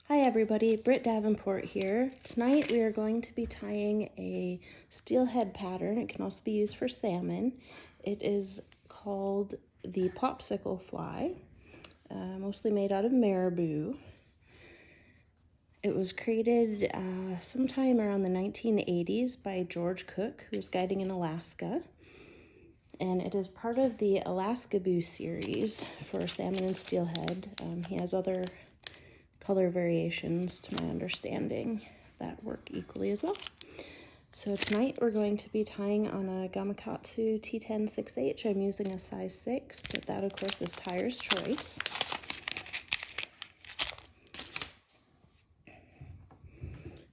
Hi everybody, Britt Davenport here. Tonight we are going to be tying a steelhead pattern. It can also be used for salmon. It is called the Popsicle fly, mostly made out of Marabou. It was created sometime around the 1980s by George Cook, who was guiding in Alaska. And it is part of the Alaskaboo series for salmon and steelhead. He has other color variations, to my understanding, that work equally as well. So tonight we're going to be tying on a Gamakatsu T10 6H. I'm using a size 6, but that of course is tyer's choice.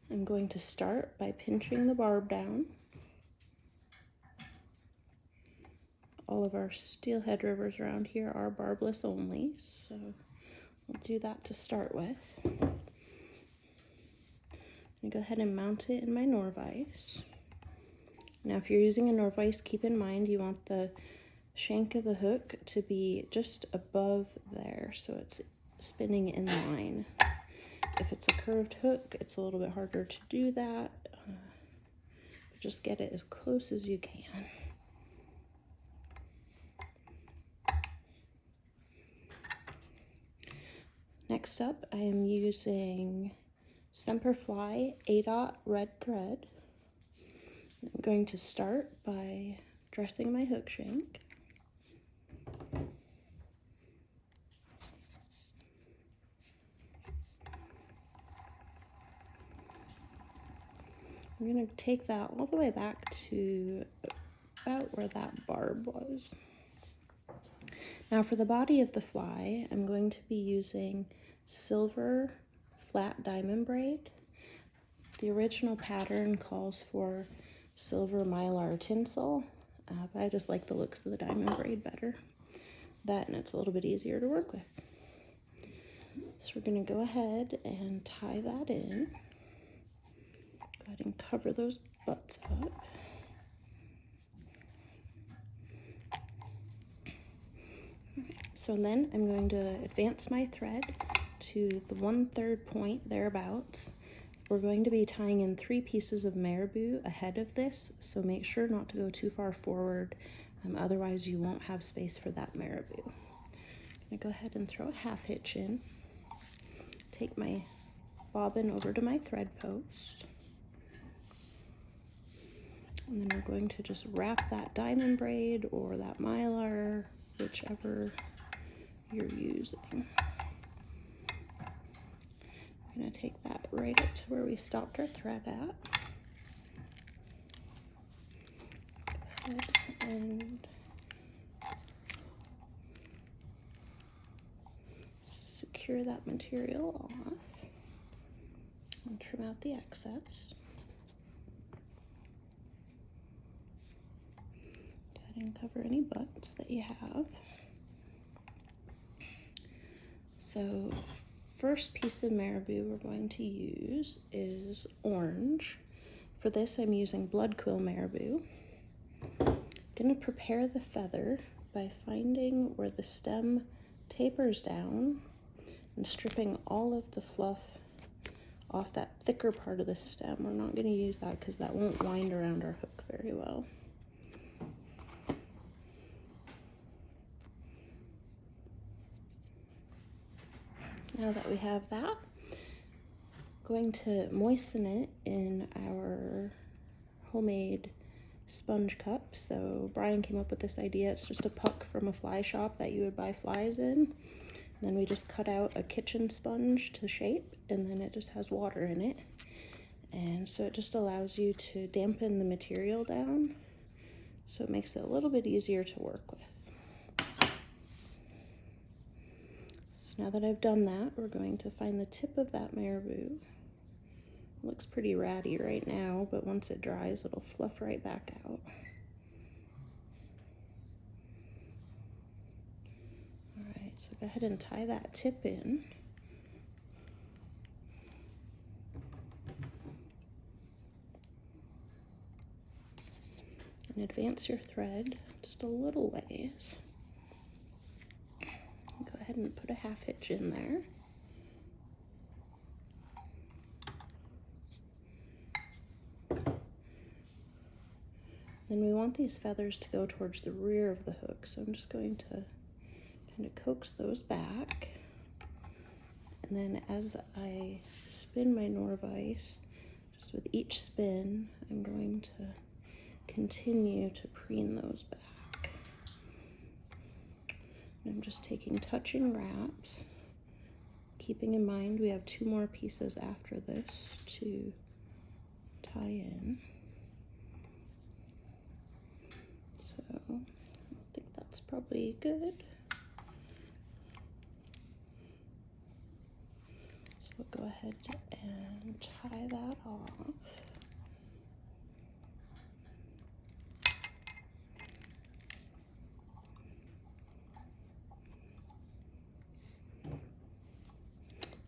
I'm going to start by pinching the barb down. All of our steelhead rivers around here are barbless only, so we'll do that to start with. I'm going to go ahead and mount it in my Nor-vise. Now if you're using a Norvise, keep in mind you want the shank of the hook to be just above there, so it's spinning in line. If it's a curved hook, it's a little bit harder to do that. But just get it as close as you can. Next up, I am using Semperfli A-Dot red thread. I'm going to start by dressing my hook shank. I'm going to take that all the way back to about where that barb was. Now for the body of the fly, I'm going to be using silver flat diamond braid. The original pattern calls for silver mylar tinsel, but I just like the looks of the diamond braid better. That, and it's a little bit easier to work with. So we're going to go ahead and tie that in. Go ahead and cover those butts up. So then I'm going to advance my thread to the 1/3 point thereabouts. We're going to be tying in 3 pieces of Marabou ahead of this, so make sure not to go too far forward, otherwise you won't have space for that Marabou. I'm going to go ahead and throw a half hitch in, take my bobbin over to my thread post, and then we're going to just wrap that diamond braid or that mylar, whichever you're using. I'm going to take that right up to where we stopped our thread at. Go ahead and secure that material off and trim out the excess. Go ahead and cover any butts that you have. So first piece of Marabou we're going to use is orange. For this I'm using blood quill Marabou. I'm going to prepare the feather by finding where the stem tapers down and stripping all of the fluff off that thicker part of the stem. We're not going to use that because that won't wind around our hook very well. Now that we have that, I'm going to moisten it in our homemade sponge cup. So Brian came up with this idea. It's just a puck from a fly shop that you would buy flies in. And then we just cut out a kitchen sponge to shape, and then it just has water in it. And so it just allows you to dampen the material down, so it makes it a little bit easier to work with. Now that I've done that, we're going to find the tip of that Marabou. It looks pretty ratty right now, but once it dries, it'll fluff right back out. All right, so go ahead and tie that tip in. And advance your thread just a little ways. Go ahead and put a half hitch in there. Then we want these feathers to go towards the rear of the hook, so I'm just going to kind of coax those back. And then as I spin my Norvise, just with each spin, I'm going to continue to preen those back. And I'm just taking touching wraps, keeping in mind we have 2 more pieces after this to tie in. So I think that's probably good. So we'll go ahead and tie that off.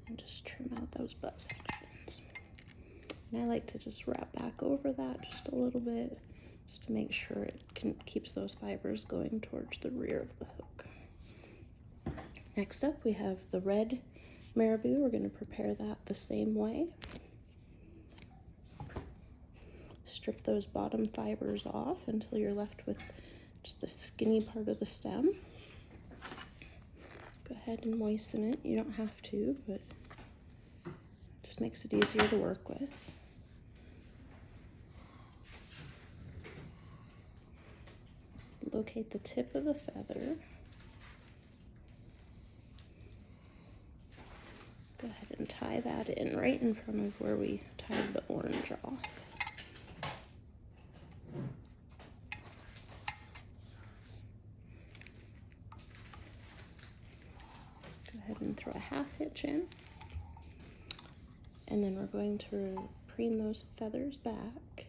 And just trim out those butt sections. And I like to just wrap back over that just a little bit, just to make sure it keeps those fibers going towards the rear of the hook. Next up, we have the red Marabou. We're going to prepare that the same way. Strip those bottom fibers off until you're left with just the skinny part of the stem. Go ahead and moisten it. You don't have to, but it just makes it easier to work with. Locate the tip of the feather. Go ahead and tie that in right in front of where we tied the orange off. Go ahead and throw a half hitch in. And then we're going to preen those feathers back.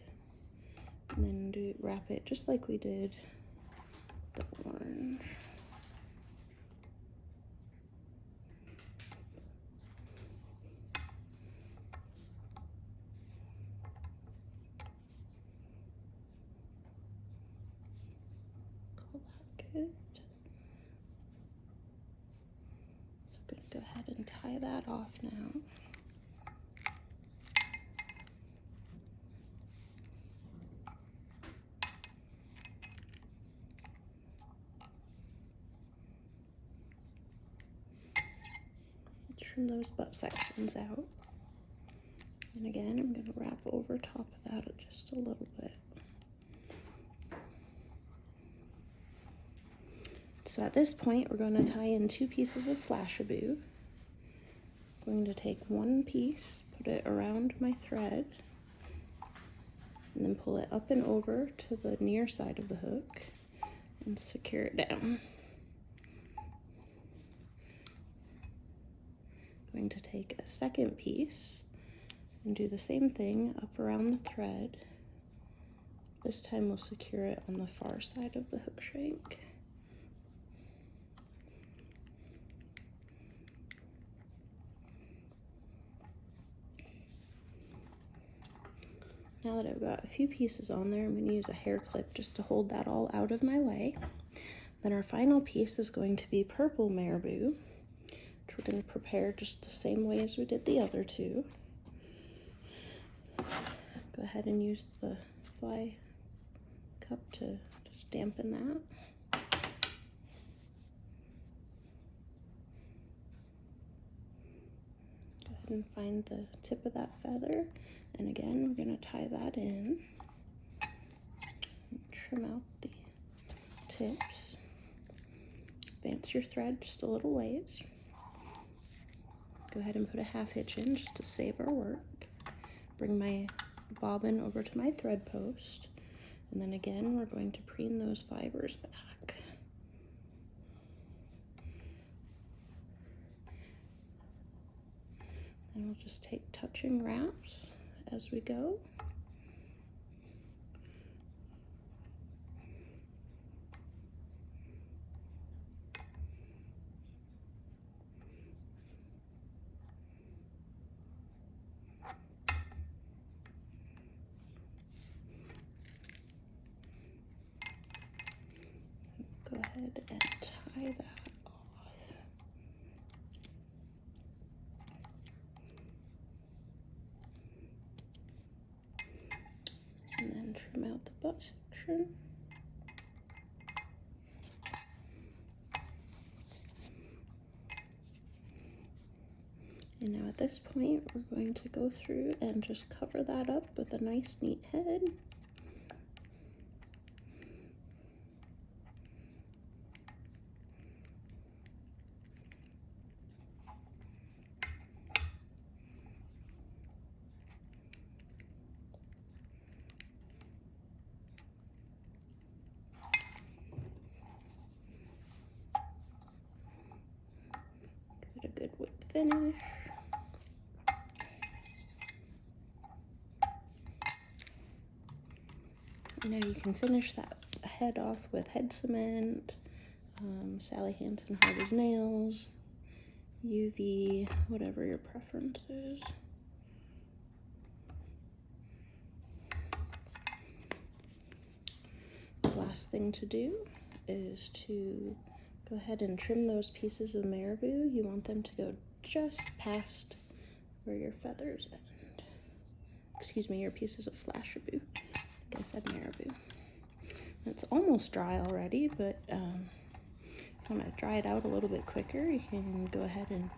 And then wrap it just like we did the orange. Call that good. So I'm going to go ahead and tie that off now. Trim those butt sections out. And again, I'm going to wrap over top of that just a little bit. So at this point, we're going to tie in 2 pieces of Flashabou. I'm going to take one piece, put it around my thread, and then pull it up and over to the near side of the hook and secure it down. Going to take a second piece and do the same thing up around the thread. This time we'll secure it on the far side of the hook shank. Now that I've got a few pieces on there, I'm going to use a hair clip just to hold that all out of my way. Then our final piece is going to be purple Marabou, which we're going to prepare just the same way as we did the other 2. Go ahead and use the fly cup to just dampen that. Go ahead and find the tip of that feather, and again we're going to tie that in and trim out the tips. Advance your thread just a little ways. Go ahead and put a half hitch in just to save our work. Bring my bobbin over to my thread post, and then again we're going to preen those fibers back. And we'll just take touching wraps as we go. Go ahead and tie that off. And then trim out the butt section. direction. And now at this point, we're going to go through and just cover that up with a nice neat head. Get a good whip finish. Now you can finish that head off with head cement, Sally Hansen Hard as Nails, UV, whatever your preference is. The last thing to do is to go ahead and trim those pieces of Marabou. You want them to go just past where your feathers end. Excuse me, your pieces of Flashabou. I said Marabou. It's almost dry already, but if you want to dry it out a little bit quicker, you can go ahead and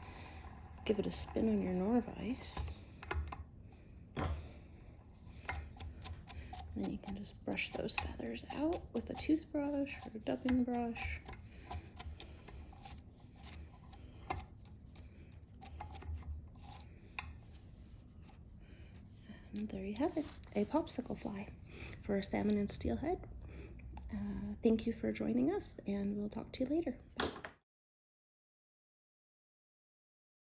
give it a spin on your Nor-vise. Then you can just brush those feathers out with a toothbrush or a dubbing brush. And there you have it, a popsicle fly for a salmon and steelhead. Thank you for joining us, and we'll talk to you later. Bye.